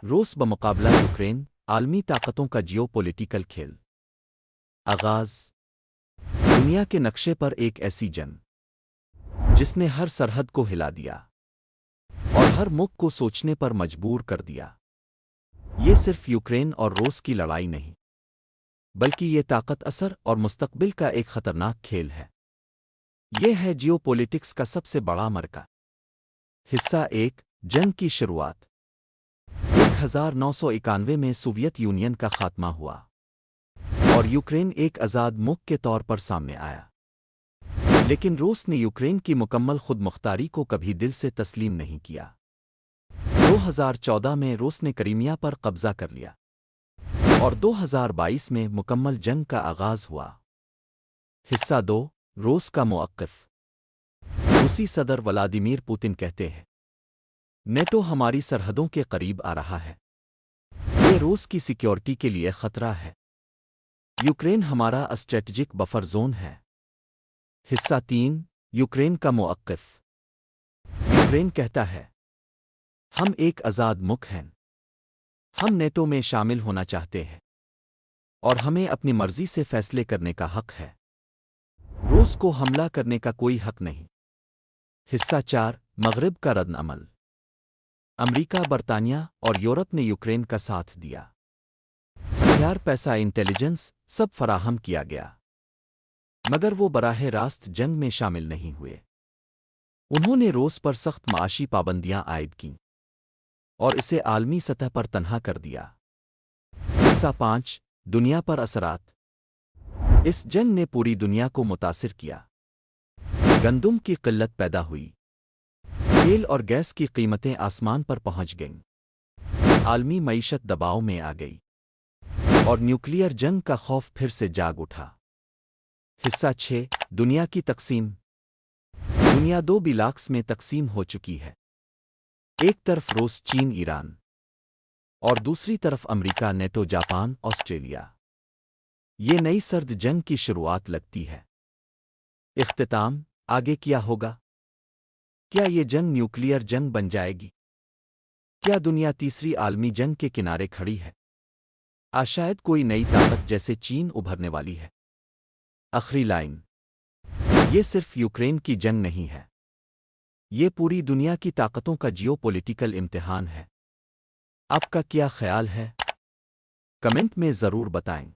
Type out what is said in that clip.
روس بمقابلہ یوکرین عالمی طاقتوں کا جیو پولیٹیکل کھیل آغاز دنیا کے نقشے پر ایک ایسی جنگ جس نے ہر سرحد کو ہلا دیا اور ہر ملک کو سوچنے پر مجبور کر دیا۔ یہ صرف یوکرین اور روس کی لڑائی نہیں بلکہ یہ طاقت اثر اور مستقبل کا ایک خطرناک کھیل ہے۔ یہ ہے جیو پولیٹکس کا سب سے بڑا مرکہ۔ حصہ ایک جنگ کی شروعات 1991 میں سوویت یونین کا خاتمہ ہوا اور یوکرین ایک آزاد ملک کے طور پر سامنے آیا، لیکن روس نے یوکرین کی مکمل خود مختاری کو کبھی دل سے تسلیم نہیں کیا۔ 2014 میں روس نے کرائمیا پر قبضہ کر لیا اور 2022 میں مکمل جنگ کا آغاز ہوا۔ حصہ دو روس کا موقف۔ روسی صدر ولادیمیر پوتن کہتے ہیں نیٹو ہماری سرحدوں کے قریب آ رہا ہے، یہ روس کی سیکیورٹی کے لیے خطرہ ہے۔ یوکرین ہمارا اسٹریٹجک بفر زون ہے۔ حصہ تین یوکرین کا موقف۔ یوکرین کہتا ہے ہم ایک آزاد ملک ہیں، ہم نیٹو میں شامل ہونا چاہتے ہیں اور ہمیں اپنی مرضی سے فیصلے کرنے کا حق ہے۔ روس کو حملہ کرنے کا کوئی حق نہیں۔ حصہ چار مغرب کا رد عمل۔ امریکہ، برطانیہ اور یورپ نے یوکرین کا ساتھ دیا۔ ہتھیار، پیسہ، انٹیلیجنس سب فراہم کیا گیا، مگر وہ براہ راست جنگ میں شامل نہیں ہوئے۔ انہوں نے روس پر سخت معاشی پابندیاں عائد کیں اور اسے عالمی سطح پر تنہا کر دیا۔ حصہ پانچ دنیا پر اثرات۔ اس جنگ نے پوری دنیا کو متاثر کیا۔ گندم کی قلت پیدا ہوئی، تیل اور گیس کی قیمتیں آسمان پر پہنچ گئیں، عالمی معیشت دباؤ میں آ گئی اور نیوکلیئر جنگ کا خوف پھر سے جاگ اٹھا۔ حصہ چھ دنیا کی تقسیم۔ دنیا دو بلاکس میں تقسیم ہو چکی ہے، ایک طرف روس، چین، ایران اور دوسری طرف امریکہ، نیٹو، جاپان، آسٹریلیا۔ یہ نئی سرد جنگ کی شروعات لگتی ہے۔ اختتام، آگے کیا ہوگا؟ کیا یہ جنگ نیوکلیئر جنگ بن جائے گی؟ کیا دنیا تیسری عالمی جنگ کے کنارے کھڑی ہے؟ شاید کوئی نئی طاقت جیسے چین ابھرنے والی ہے۔ آخری لائن، یہ صرف یوکرین کی جنگ نہیں ہے، یہ پوری دنیا کی طاقتوں کا جیو پولیٹیکل امتحان ہے۔ آپ کا کیا خیال ہے؟ کمنٹ میں ضرور بتائیں۔